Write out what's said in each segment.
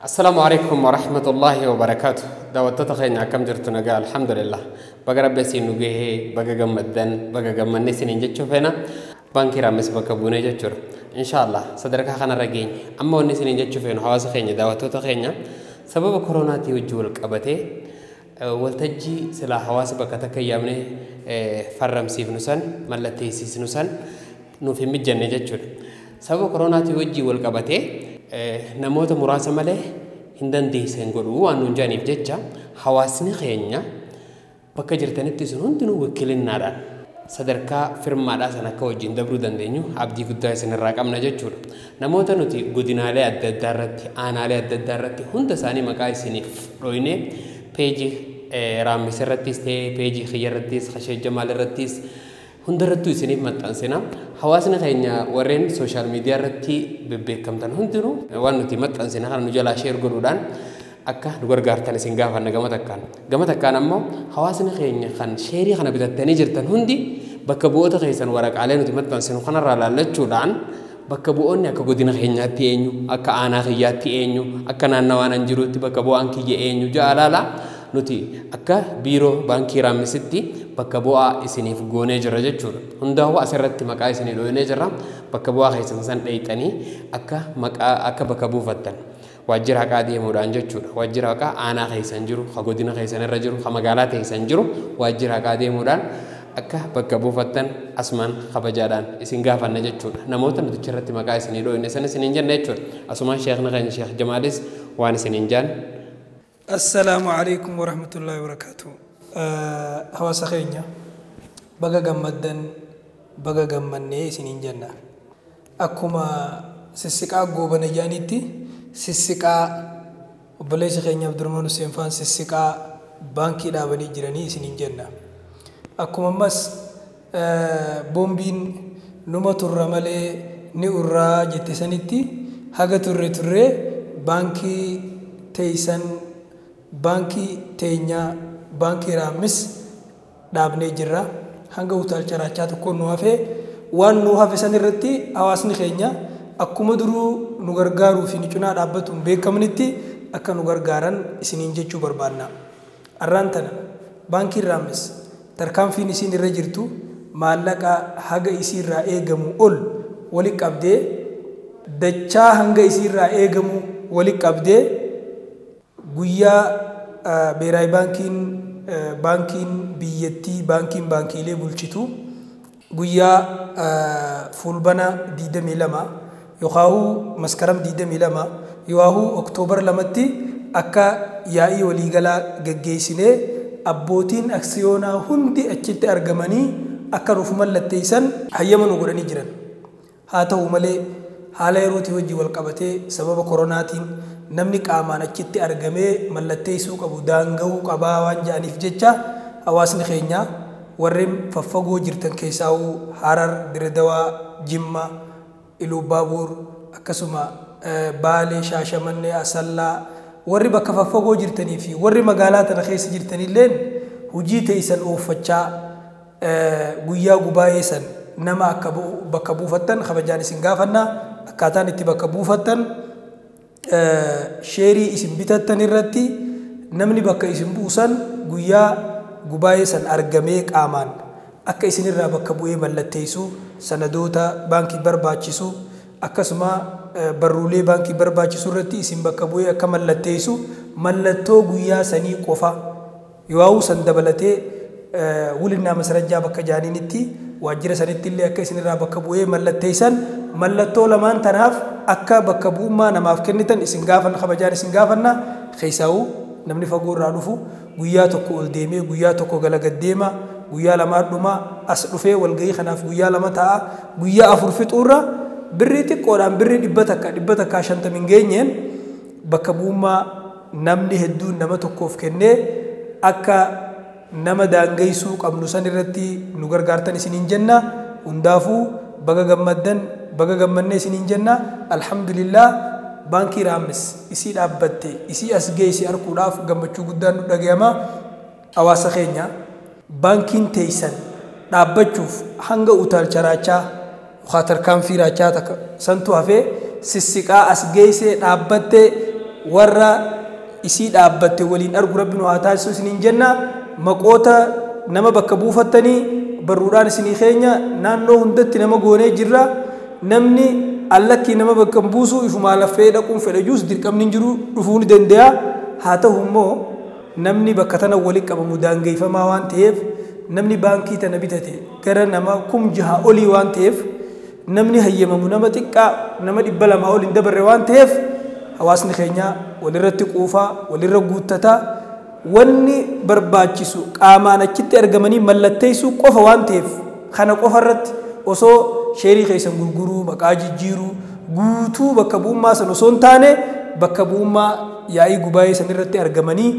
Assalamualaikum warahmatullahi wabarakatuh. Daawwattoota keenya akkam jirtu nagaa alhamdulillah. Baga rabbi isin nu gahee, baga gammaddan, baga gammanne isiniin jechuu feena. Baankii Raammis bakka buunee jechuudha. Inshaallah sadarkaa kanarra geenye. Amma wanni isiniin jechuu feenu hawaasa keenya daawwattoota keenya sababa koronaatii wajjin wal qabatee waltajjii silaa hawaasa bakka takka yaamnee farramsiifnu san mallatteessisnu san nuuf hin mijanne jechuudha. Sababa koronaatii wajjin wal qabatee namoota muraasa malee hin dandeessan godhuu waan nuun jaaniif jecha hawaasni keenya bakka jirtanitti isin hundinuu wakiilinnaadhaan sadarkaa firmaadhaa san akka wajjin dabruu dandeenyu abdii guddaa isinirraa qabna jechuudha. Namoota nuti godinaalee adda addaa irratti aanaalee adda addaa irratti hunda isaanii maqaa isiniif dhooyne peejii Raammis irrattis ta'ee peejii Xiyya irrattis Khashee Jamaal irrattis hundarrattuu isiniif maxxansina. Hawaasni keenya warreen sooshaal miidiyaa irratti bebbeekamtan hundinuu waan nuti maxxansina kana nu jalaa sheer godhuudhaan akka nu gargaartan isin gaafanna gama takkaan. Gama takkaan ammoo hawaasni keenya kan sheerii kana bitattanii jirtan hundi bakka bu'oota keessan waraqaalee nuti maxxansinu kanarraa laallachuudhaan bakka bu'oonni akka godina keenyaatti eenyu, akka aanaa kiyyaatti eenyu, akka naannawaa nan jirutti bakka bu'aan kiyya eenyu jaalala nuti akka biiroo baankii Raammisitti bakka bu'aa isiniif goonee jira jechuudha. Hundaa'uu asirratti maqaa isinii dhooynee jira. Bakka bu'aa keessan san dheeyxanii akka bakka buufattan waajjira haqaa deemuudhaan jechuudha. Waajjira haqaa aanaa keessan jiru, ka godina keessan irra jiru, ka magaalaa keessan jiru waajjira haqaa deemuudhaan akka bakka buufattan asumaan kabajaadhaan isin gaafanna jechuudha. Namoota nuti irratti maqaa isinii dhooyne san isiniin jenna jechuudha. Asumaan sheekni keenya Sheekh Jamaalis waan isiniin jaan. السلام عليكم ورحمة الله وبركاته. حواس خيرنا بقى جمدن بقى جمني سنين جنة أكما سسكا جوبنا جانيتي سسكا وبلاش خيرنا بدرمان السينفان سسكا بانكي دابني جراني سنين جنة أكما مس بومبين نما ترمالي نورا جتسانيتي حاجة ترى بانكي تيسان baankii teenya baankii Raammis dhaabnee jirra. Hanga utaalcha raachaa tokko nu hafee waan nu hafe san irratti hawaasni keenya akkuma duruu nu gargaaruu fi cinaa dhaabbatuun beekamnitti akka nu gargaaran isiniin jechuu barbaanna. Arraan tana baankiin Raammis tarkaanfiin isin irra jirtu maallaqa haga isiirraa eegamu ol walitti qabdee dachaa hanga isiirraa eegamu walitti qabdee guyyaa beeraay baankiin biyyattii baankiilee bulchitu guyyaa fulbana 22 yookaan maskaram 22 yookaan oktoobar 2tti akka yaa'ii waliigalaa gaggeessinee abbootiin aksiyoonaa hundi achitti argamanii akka nuuf mallatteessan hayyama nu godhanii jiran. Haa ta'u malee haala yerootii wajjin wal qabatee sababa koronaatiin namni qaamaan achitti argamee mallatteessuu qabu daanga'uu qabaa waan jedhaniif jecha hawaasni keenya warreen faffagoo jirtan keessaa Harar, Diredawaa, Jimma, Iluu Baabuur akkasuma Baalee, Shaashamannee, Asallaa warri bakka faffagoo jirtanii fi warri magaalaa tana keessa jirtanillee hojii teessan ooffachaa guyyaa gubaayee san nama akka bakka buufattan kabajaan isin gaafannaa akkaataan itti bakka buufattan sheerii isin bitattan irratti namni bakka isin buusan guyyaa gubaayee san argamee qaamaan akka isinirraa bakka bu'ee mallatteessu sanadoota baankii barbaachisu akkasuma barruulee baankii barbaachisu irratti isin bakka bu'ee akka mallatteessu mallattoo guyyaa sanii qofa yoo san dabalatee wulinnaa masarajjaa bakka jaaniinitti waajjira sanitti illee akka isinirraa bakka bu'ee mallatteessan mallattoo lamaan tanaaf akka bakka bu'ummaa namaaf kennitan isin gaafanna kabajaan isin gaafanna keessaa'u namni fagoo irraa dhufu guyyaa tokko ol deemee guyyaa tokko galagad deema guyyaa lamaa dhuma as dhufee walgahii kanaaf guyyaa lama ta'a guyyaa afur fixuurra birrii xiqqoodhaan birrii dhibba takkaa 50 hin geenyeen bakka bu'ummaa namni hedduun nama tokkoof kennee akka nama daangeessuu qabnu san irratti nu gargaartan isiniin jenna. Hundaafuu baga gammaddan baga gammannee isiniin jenna. Alhamdulillah baankii Raammis isii dhaabbatte isii as geessi arkuudhaaf gammachuu guddaan nu dhagayama. Hawaasa keenya baankiin teessan dhaabbachuuf hanga utaalcha raachaa tarkaanfii raachaa santu hafee sissiqaa as geessee dhaabbatte warra isii dhaabbatte waliin argu rabbi nu haa taasisu isiniin jenna. Maqoota nama bakka buufattanii barruudhaan isinii keenya naannoo hundatti nama goonee jirra. Namni allakkii nama bakka buusu ifumaa laffee dhaquun fedhajuus dirqamni jiru dhufuu ni danda'a. Haa ta'u immoo namni bakka tana walitti qabamu daangeffamaa waan ta'eef namni baankii tana bitate gara nama 6,000 olii waan ta'eef namni hayyamamu nama xiqqaa nama 200 ol hin dabarre waan ta'eef hawaasni keenya walirratti quufaa walirra guuttataa wanni barbaachisu qaamaan achitti argamanii mallatteessuu qofa waan ta'eef kana qofa irratti osoo sheerii keessan gurguruu maqaa jijjiiruu guutuu bakka bu'ummaa san osoo hin taane bakka bu'ummaa yaa'ii gubaa'ee san irratti argamanii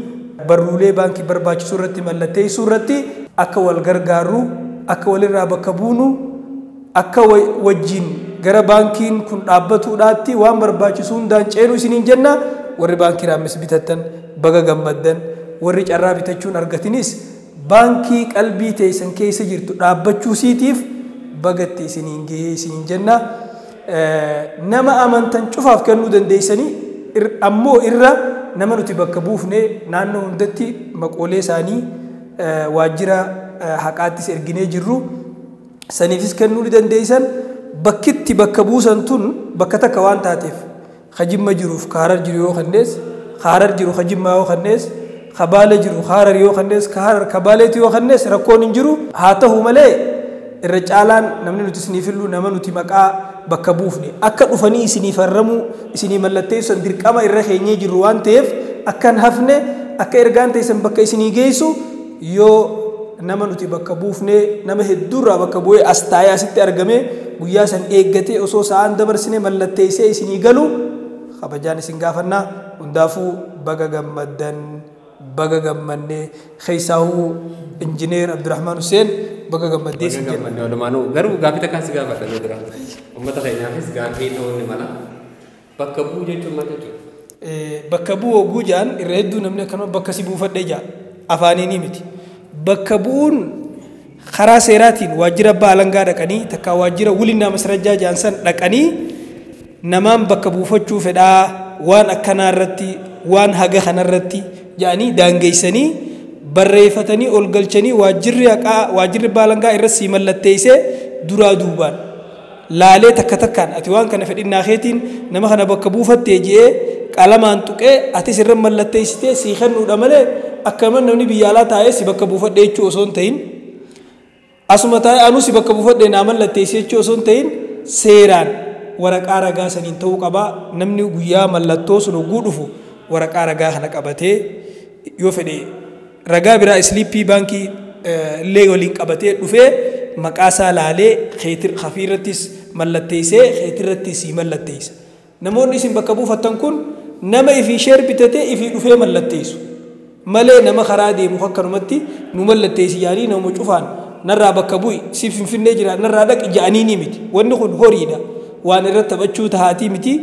barruulee baankii barbaachisu irratti mallatteessuu irratti akka wal gargaarru akka walirraa bakka buunu akka wajjin gara baankiin kun dhaabbatuudhaatti waan barbaachisu hundaan ceenu isiniin jenna. Warri baankii raammis bitattan baga gammaddan warri carraa bitachuun argatinis baankii qalbii teessan keessa jirtu dhaabbachuu siitiif bagatti isiniin gahee isiniin jenna. Nama amantan cufaaf kennuu dandeessanii ammoo irra nama nuti bakka buufne naannoo hundatti maqoolee isaanii waajjira haqaattis erginee jirru saniifis kennuu ni dandeessan. Bakkitti bakka buusan tun bakka takka waan taateef Hajimma jiruuf Harar jiru yoo kannees Harar jiru Hajimma yoo kannees Kabaale jiru Harar yoo kannees Harar Kabaaleetu yoo kannees rakkoon hin jiru. Haa ta'u malee irra caalaan namni nuti isiniif illu nama nuti maqaa bakka buufne akka dhufanii isinii farramuu isinii mallatteessan dirqama irra keenyee jiru waan ta'eef akkan hafne akka ergaan teessan bakka isinii geessu yoo nama nuti bakka buufne nama hedduurraa bakka bu'ee as taa'ee asitti argame guyyaa san eeggatee osoo sa'aan dabarsine mallatteessee isinii galu kabajaan isin gaafannaa. Hundaafuu baga gammaddan baga gammannee keessaahuu injineer Abdurrahmaan Hussein baga gammaddee isin jenna. Walumaanuu garuu gaaffii takkaan si gaafadha dura uummata keenyaafis gaaffii ta'uu ni mala. Bakka bu'uu jechuun maal jechuudha? Bakka bu'uu oguu jaan irra hedduu namni akkanuma bakka si buufadhee jaa afaaniinii miti. Bakka bu'uun karaa seeraatiin waajjira abbaa alangaa dhaqanii takka waajjira wulinnaa masarajjaa jaansan dhaqanii namaan bakka buufachuu fedhaa waan akkanaa irratti waan haga kanarratti jedhanii daangeessanii barreeffatanii ol galchanii waajjirri abbaa alangaa irratti si mallatteessee duraa duubaan laalee takka takkaan ati waan kana fedhinnaa keetiin nama kana bakka buufattee jedhee qalamaan tuqee atis irra mallatteessitee sii kennuudha malee akkama namni biyya alaa taa'ee si bakka buufadhee jechuu osoo hin ta'in asuma taa'ee anuu si bakka buufadhee naa mallatteessee jechuu osoo hin ta'in seeraan waraqaa ragaa saniin ta'uu qabaa. Namni guyyaa mallattoo sun hogguu dhufu waraqaa ragaa kana qabatee yoo fedhe ragaa biraa isliippii baankii illee waliin qabatee dhufee maqaa isaa laalee hafiirrattis mallatteessee heetirrattis si mallatteessa. Namoonni isin bakka buufattan kun nama ifii sheer bitatee ifii dhufee mallatteessu malee nama karaa deemu akkanumatti nu mallatteessi yaanii nama cufaan narraa bakka bu'i si finfinnee jira narraa dhaqi ja'anii ni miti. Wanni kun horiidha waan irratti taphachuu tahaatii miti.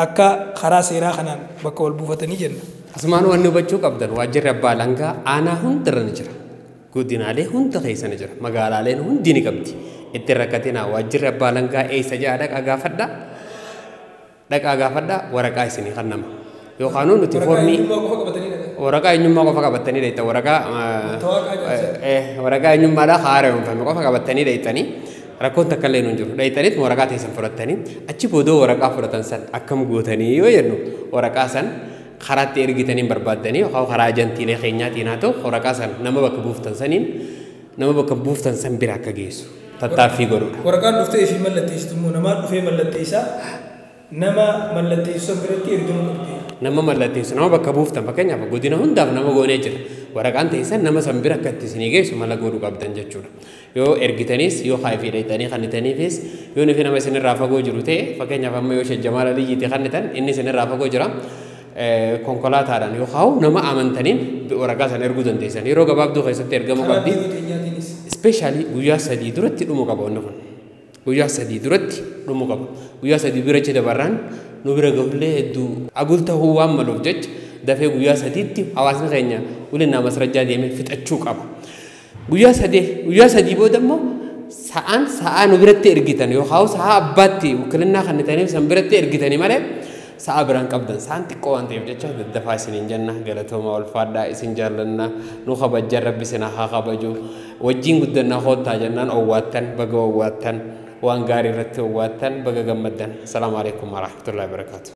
Akka karaa seeraa kanaan bakka wal buufatanii jenna. Asumaan wanni hubachuu qabdan waajjirri abbaa alangaa aanaa hundarra ni jira. Godinaalee hunda keessa ni jira. Magaalaaleen hundi ni qabdi. Itti rakkatinaa waajjirri abbaa alangaa eessa jaa dhaqaa gaafadha. Dhaqaa gaafadha waraqaa isinii kannama. Yookaan nuti foormii waraqaa eenyummaa qofa qabatanii dheeytan waraqaa eenyummaadhaa haara yoonfame qofa qabatanii dheeytanii rakkoon takka illee nuun jiru dheeytaniit waraqaa teessan fudhatanii achi boodoo waraqaa fudhatan san akkam gootanii yoo jennu waraqaa san karaatti ergitanii barbaaddanii yookaan karaa ajantiilee keenyaatiin haa ta'u waraqaa san nama bakka buuftan san bira akka geessu tattaaffii godhudha. Waraqaan dhuftee fi mallatteessitu immoo namaan dhufee mallatteessaa nama mallatteessu biratti ergamu qabdi. Nama mallatteessu nama bakka buuftan fakkeenyaaf godina hundaaf nama goonee jira. Waraqaan teessan nama san bira akka itti isinii geessu mala godhuu qabdan jechuudha. Yoo ergitanis yoo haayifii dheeytanii kannitaniifis yoo nufi nama isinirraa fagoo jiru ta'e fakkeenyaaf amma yoo shajjamaa laliyyiitti kannitan inni isinirraa fagoo jira. Konkolaataadhaan yookaan nama amantaniin waraqaa sana erguu dandeessan yeroo gabaabduu keessatti ergamuu qabdi. Ispeeshaalii guyyaa 3 duratti dhumuu qaba wanni kun. Guyyaa 3 duratti dhumuu qaba. Guyyaa 3 birachi dabarraan nu bira gahullee hedduu agul ta'uu waan maluuf jecha dafee guyyaa 3tti hawaasni keenya wulinnaa masarajjaa deemee fixachuu qaba. Guyyaa 3 booda immoo sa'aa nu biratti ergitan yookaan sa'aa abbaatti wukkilinnaa kannitaniif san biratti ergitanii malee sa'a biraan qabdan sa'aan xiqqoo waan ta'eef jecha daddafaa isiniin jenna galatooma ulfaadhaa isin jaallanna nu kabajjan rabbi isin haa kabaju wajjin guddannaa hoottaa jennaan owwaattan baga owwaattan waan gaarii irratti owwaattan baga gammaddan. Assalaamu alaikum warahmatullahi wabarakatuh.